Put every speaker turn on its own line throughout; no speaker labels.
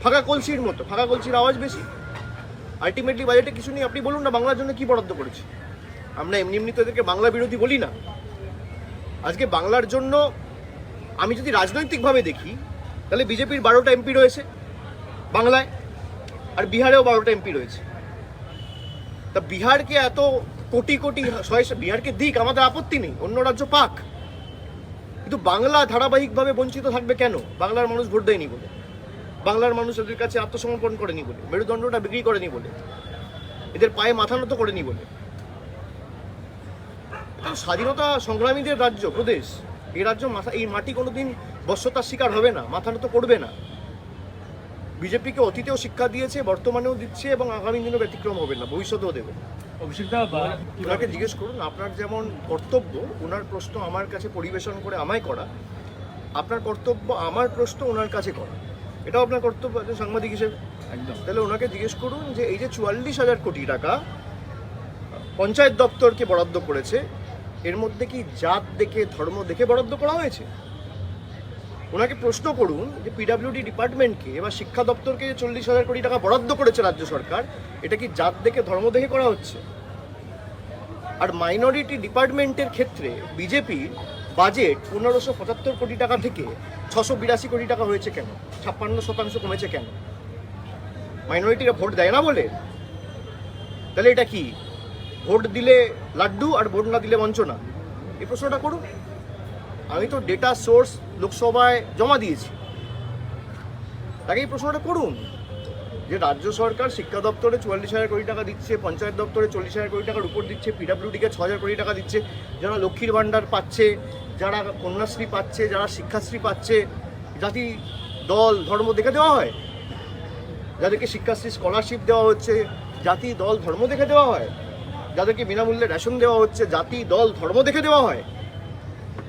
ফাঁকা কলসির মতো, ফাঁকা কলসির আওয়াজ বেশি। আলটিমেটলি বাজেটে কিছু নেই। আপনি বলুন না বাংলার জন্য কি বরাদ্দ করেছে। আমরা এমনি এমনি তো এদেরকে বাংলা বিরোধী বলি না। আজকে বাংলার জন্য আমি যদি রাজনৈতিকভাবে দেখি তাহলে বিজেপির 12টা এমপি রয়েছে বাংলায়, আর বিহারেও 12টা এমপি রয়েছে। তা বিহারকে এত কোটি কোটি বিহারকে দিক, আমাদের আপত্তি নেই, অন্য রাজ্য পাক, কিন্তু বাংলা ধারাবাহিকভাবে বঞ্চিত থাকবে কেন? বাংলার মানুষ ভোট দেয়নি বলে, বাংলার মানুষ এদের কাছে আত্মসমর্পণ করেনি বলে, মেরুদণ্ডটা বিক্রি করেনি বলে, এদের পায়ে মাথা নত করেনি বলে। এটা স্বাধীনতা সংগ্রামীদের রাজ্য, প্রদেশ। এই রাজ্য এই মাটি কোনোদিন বশ্যতার শিকার হবে না, মাথা নত করবে না। বিজেপিকে অতীতেও শিক্ষা দিয়েছে, বর্তমানেও দিচ্ছে, এবং আগামী দিনেও ব্যতিক্রম হবে না, ভবিষ্যতেও দেবে। ওনাকে জিজ্ঞেস করুন, আপনার যেমন কর্তব্য ওনার প্রশ্ন আমার কাছে পরিবেশন করে আমায় করা, আপনার কর্তব্য আমার প্রশ্ন ওনার কাছে করা, এটাও আপনার কর্তব্য একজন সাংবাদিক হিসেবে। একদম। তাহলে ওনাকে জিজ্ঞেস করুন যে এই যে 44,000 কোটি টাকা পঞ্চায়েত দপ্তরকে বরাদ্দ করেছে, এর মধ্যে কি জাত দেখে, ধর্ম দেখে বরাদ্দ করা হয়েছে? ওনাকে প্রশ্ন করুন যে পিডাব্লিউডি ডিপার্টমেন্টকে বা শিক্ষা দপ্তরকে যে 40,000 কোটি টাকা বরাদ্দ করেছে রাজ্য সরকার, এটা কি জাত দেখে, ধর্ম দেখে করা হচ্ছে? আর মাইনরিটি ডিপার্টমেন্টের ক্ষেত্রে বিজেপির বাজেট 1575 কোটি টাকা থেকে 682 কোটি টাকা হয়েছে কেন? 56% কমেছে কেন? মাইনরিটিরা ভোট দেয় না বলে? তাহলে এটা কি ভোট দিলে লাড্ডু আর ভোট না দিলে বঞ্চনা? এই প্রশ্নটা করুন। আমি তো ডেটা সোর্স লোকসভায় জমা দিয়েছি, তাকে এই প্রশ্নটা করুন যে রাজ্য সরকার শিক্ষা দপ্তরে 44,000 কোটি টাকা দিচ্ছে, পঞ্চায়েত দপ্তরে 40,000 কোটি টাকার উপর দিচ্ছে, পিডাব্লিউডিকে 6,000 কোটি টাকা দিচ্ছে, যারা লক্ষ্মীর ভাণ্ডার পাচ্ছে, যারা কন্যাশ্রী পাচ্ছে, যারা শিক্ষাশ্রী পাচ্ছে, জাতি দল ধর্ম দেখে দেওয়া হয়? যাদেরকে শিক্ষাশ্রী স্কলারশিপ দেওয়া হচ্ছে, জাতি দল ধর্ম দেখে দেওয়া হয়? যাদেরকে বিনামূল্যে রেশন দেওয়া হচ্ছে, জাতি দল ধর্ম দেখে দেওয়া হয়?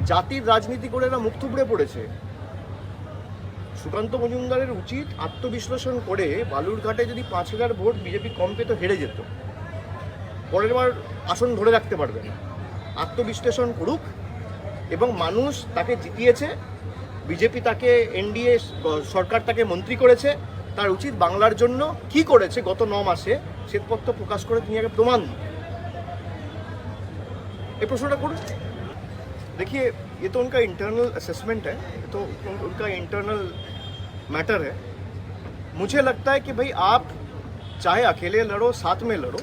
জাতির রাজনীতি করে এরা মুখ থুবড়ে পড়েছে। সুকান্ত মজুমদারের উচিত আত্মবিশ্লেষণ করে বালুরঘাটে যদি 5,000 ভোট বিজেপি কম পেত, হেরে যেত, পরের বার আসন ধরে রাখতে পারবে না। আত্মবিশ্লেষণ করুক, এবং মানুষ তাকে জিতিয়েছে, বিজেপি তাকে, এনডিএ সরকার তাকে মন্ত্রী করেছে, তার উচিত বাংলার জন্য কি করেছে গত 9 মাসে শ্বেতপত্র প্রকাশ করে তিনি আগে প্রমাণ দিন। এই প্রশ্নটা করুন। देखिए, ये तो उनका इंटरनल असेसमेंट है, ये तो उनका इंटरनल मैटर है। मुझे लगता है कि भाई आप चाहे अकेले लड़ो, साथ में लड़ो,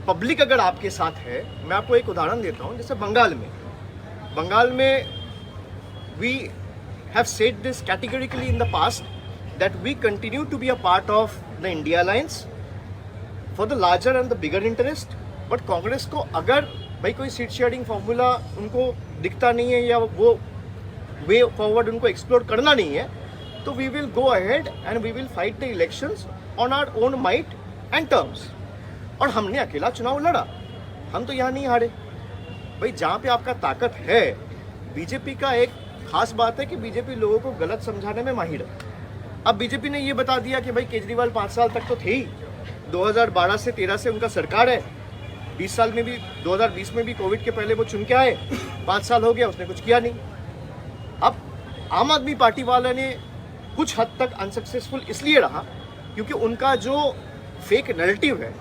पब्लिक अगर आपके साथ है। मैं आपको एक उदाहरण देता हूँ, जैसे बंगाल में we have said this categorically in the past that we continue to be a part of the India alliance for the larger and the bigger interest. But Congress को अगर भाई कोई सीट शेयरिंग फॉर्मूला उनको दिखता नहीं है, या वो वे फॉरवर्ड उनको एक्सप्लोर करना नहीं है, तो we will go ahead and we will fight the elections on our own might and terms. और हमने अकेला चुनाव लड़ा, हम तो यहाँ नहीं हारे। भाई जहाँ पे आपका ताकत है, बीजेपी का एक खास बात है कि बीजेपी लोगों को गलत समझाने में माहिर है। अब बीजेपी ने ये बता दिया कि भाई केजरीवाल 5 साल तक तो थे ही, 2012 से 13 से उनका सरकार है, 20 साल में भी, 2020 में भी कोविड के पहले वो चुन के आए, 5 साल हो गया, उसने कुछ किया नहीं। अब आम आदमी पार्टी वाले ने कुछ हद तक अनसक्सेसफुल इसलिए रहा क्योंकि उनका जो फेक नैरेटिव है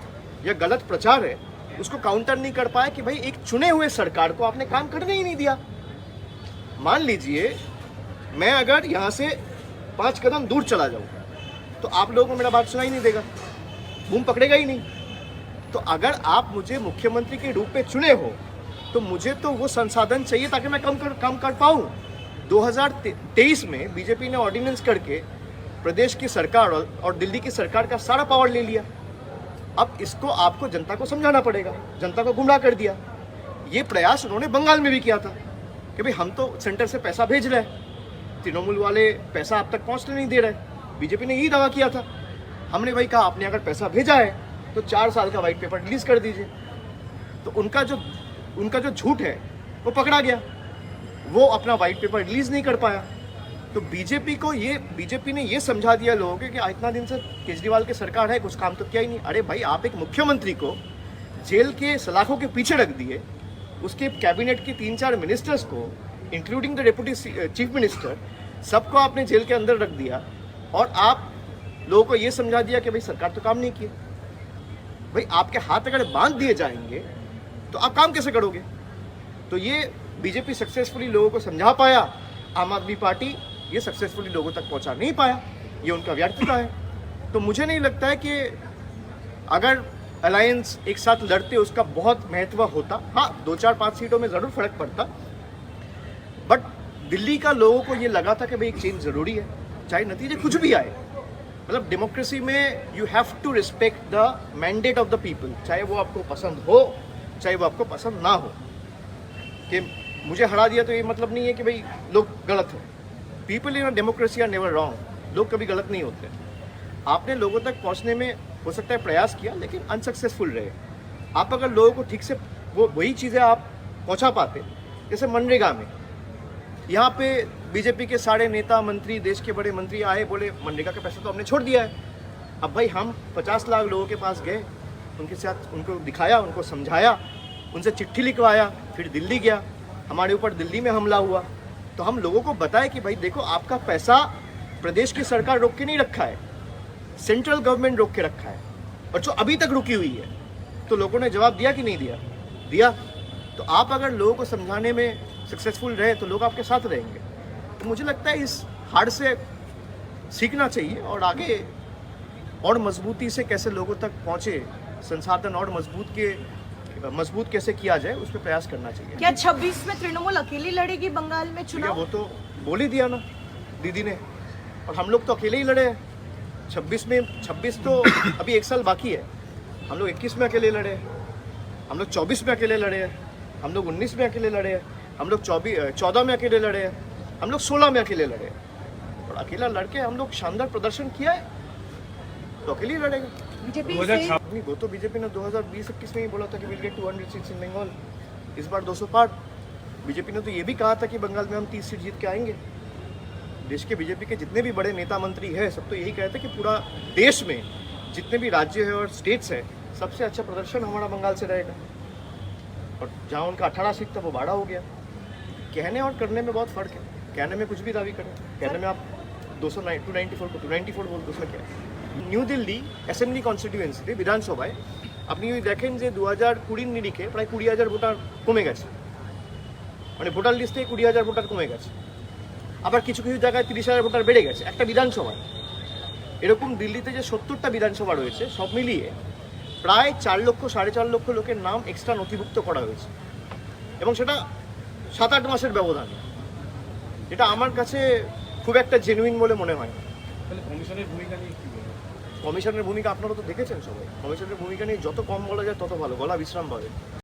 या गलत प्रचार है, उसको काउंटर नहीं कर पाए कि भाई एक चुने हुए सरकार को आपने काम करने ही नहीं दिया। मान लीजिए मैं अगर यहाँ से 5 कदम दूर चला जाऊँ तो आप लोगों को मेरा बात सुनाई नहीं देगा, बूम पकड़ेगा ही नहीं। तो अगर आप मुझे मुख्यमंत्री के रूप में चुने हो तो मुझे तो वो संसाधन चाहिए ताकि मैं काम कर पाऊँ। 2023 में बीजेपी ने ऑर्डिनेंस करके प्रदेश की सरकार और दिल्ली की सरकार का सारा पावर ले लिया। अब इसको आपको जनता को समझाना पड़ेगा, जनता को गुमराह कर दिया। ये प्रयास उन्होंने बंगाल में भी किया था कि भाई हम तो सेंटर से पैसा भेज रहे हैं, तृणमूल वाले पैसा आप तक पहुँचने नहीं दे रहे। बीजेपी ने यही दावा किया था। हमने भाई कहा आपने अगर पैसा भेजा है तो 4 साल का व्हाइट पेपर रिलीज कर दीजिए। तो उनका जो झूठ है वो पकड़ा गया, वो अपना व्हाइट पेपर रिलीज नहीं कर पाया। तो बीजेपी ने ये समझा दिया लोगों को कि इतना दिन से केजरीवाल की सरकार है, कुछ काम तो किया ही नहीं। अरे भाई, आप एक मुख्यमंत्री को जेल के सलाखों के पीछे रख दिए, उसके कैबिनेट के 3-4 मिनिस्टर्स को including the deputy chief minister, सबको आपने जेल के अंदर रख दिया, और आप लोगों को ये समझा दिया कि भाई सरकार तो काम नहीं किए। भाई आपके हाथ अगर बांध दिए जाएंगे तो आप काम कैसे करोगे? तो ये बीजेपी सक्सेसफुली लोगों को समझा पाया, आम आदमी पार्टी ये सक्सेसफुली लोगों तक पहुंचा नहीं पाया, ये उनका व्यर्थता है। तो मुझे नहीं लगता है कि अगर अलायंस एक साथ लड़ते उसका बहुत महत्व होता। हाँ, 2-4-5 सीटों में ज़रूर फर्क पड़ता, बट दिल्ली का लोगों को ये लगा था कि भाई एक चेंज ज़रूरी है, चाहे नतीजे कुछ भी आए। मतलब डेमोक्रेसी में you have to respect the mandate of the people, चाहे वो आपको पसंद हो चाहे वो आपको पसंद ना हो। कि मुझे हरा दिया तो ये मतलब नहीं है कि भाई लोग गलत हैं। People in a democracy are never wrong, लोग कभी गलत नहीं होते। आपने लोगों तक पहुंचने में हो सकता है प्रयास किया लेकिन अनसक्सेसफुल रहे। आप अगर लोगों को ठीक से वही चीज़ें आप पहुंचा पाते, जैसे मनरेगा में यहाँ पे बीजेपी के सारे नेता मंत्री, देश के बड़े मंत्री आए, बोले मनरेगा का पैसा तो हमने छोड़ दिया है। अब भाई हम 50 लाख लोगों के पास गए, उनके साथ उनको दिखाया, उनको समझाया, उनसे चिट्ठी लिखवाया, फिर दिल्ली गया, हमारे ऊपर दिल्ली में हमला हुआ। तो हम लोगों को बताए कि भाई देखो आपका पैसा प्रदेश की सरकार रोक के नहीं रखा है, सेंट्रल गवर्नमेंट रोक के रखा है, और जो अभी तक रुकी हुई है। तो लोगों ने जवाब दिया कि नहीं दिया? दिया। तो आप अगर लोगों को समझाने में सक्सेसफुल रहे तो लोग आपके साथ रहेंगे। तो मुझे लगता है इस हार से सीखना चाहिए और आगे और मजबूती से कैसे लोगों तक पहुंचे, संसाधन और मजबूत कैसे किया जाए, उस पर प्रयास करना चाहिए।
क्या 26 में तृणमूल अकेली लड़ेगी बंगाल में चुनाव?
वो तो बोल ही दिया ना दीदी ने, और हम लोग तो अकेले ही लड़े हैं। 26 तो अभी 1 साल बाकी है। हम लोग 21 में अकेले लड़े हैं, हम लोग 24 में अकेले लड़े हैं, हम लोग 19 में अकेले लड़े हैं, हम लोग 14 में अकेले लड़े हैं, हम लोग 16 में अकेले लड़े हैं। और अकेला लड़के हम लोग शानदार प्रदर्शन किया है, तो अकेले ही लड़ेगा। नहीं, वो तो बीजेपी ने 2020-21 में ही बोला था कि will get 200 seats in Bengal, इस बार 200 पार। बीजेपी ने तो ये भी कहा था कि बंगाल में हम 30 सीट जीत के आएंगे। देश के बीजेपी के जितने भी बड़े नेता मंत्री हैं सब तो यही कहते हैं कि पूरा देश में जितने भी राज्य है और स्टेट्स है, सबसे अच्छा प्रदर्शन हमारा बंगाल से रहेगा। और जहाँ उनका 18 सीट था वो 12 हो गया। कहने और करने में बहुत फर्क है। कहने में कुछ भी दावी करें, कहने में आप 294 को 294 बोल, उसमें क्या है। নিউ দিল্লি অ্যাসেম্বলি কনস্টিটিউয়েন্সিতে বিধানসভায় আপনি যদি দেখেন যে 2020 নিরিখে প্রায় 20,000 ভোটার কমে গেছে, মানে ভোটার লিস্ট থেকে 20,000 ভোটার কমে গেছে। আবার কিছু কিছু জায়গায় 30,000 ভোটার বেড়ে গেছে একটা বিধানসভায়। এরকম দিল্লিতে যে 70টা বিধানসভা রয়েছে সব মিলিয়ে প্রায় 4 লক্ষ 4.5 লক্ষ লোকের নাম এক্সট্রা নথিভুক্ত করা হয়েছে, এবং সেটা 7-8 মাসের ব্যবধানে। এটা আমার কাছে খুব একটা জেনুইন বলে মনে হয় না।
কমিশনের ভূমিকা নিয়ে কি বলবেন?
কমিশনের ভূমিকা আপনারা তো দেখেছেন সবাই। কমিশনের ভূমিকা নিয়ে যত কম বলা যায় তত ভালো, গলা বিশ্রাম পাবে।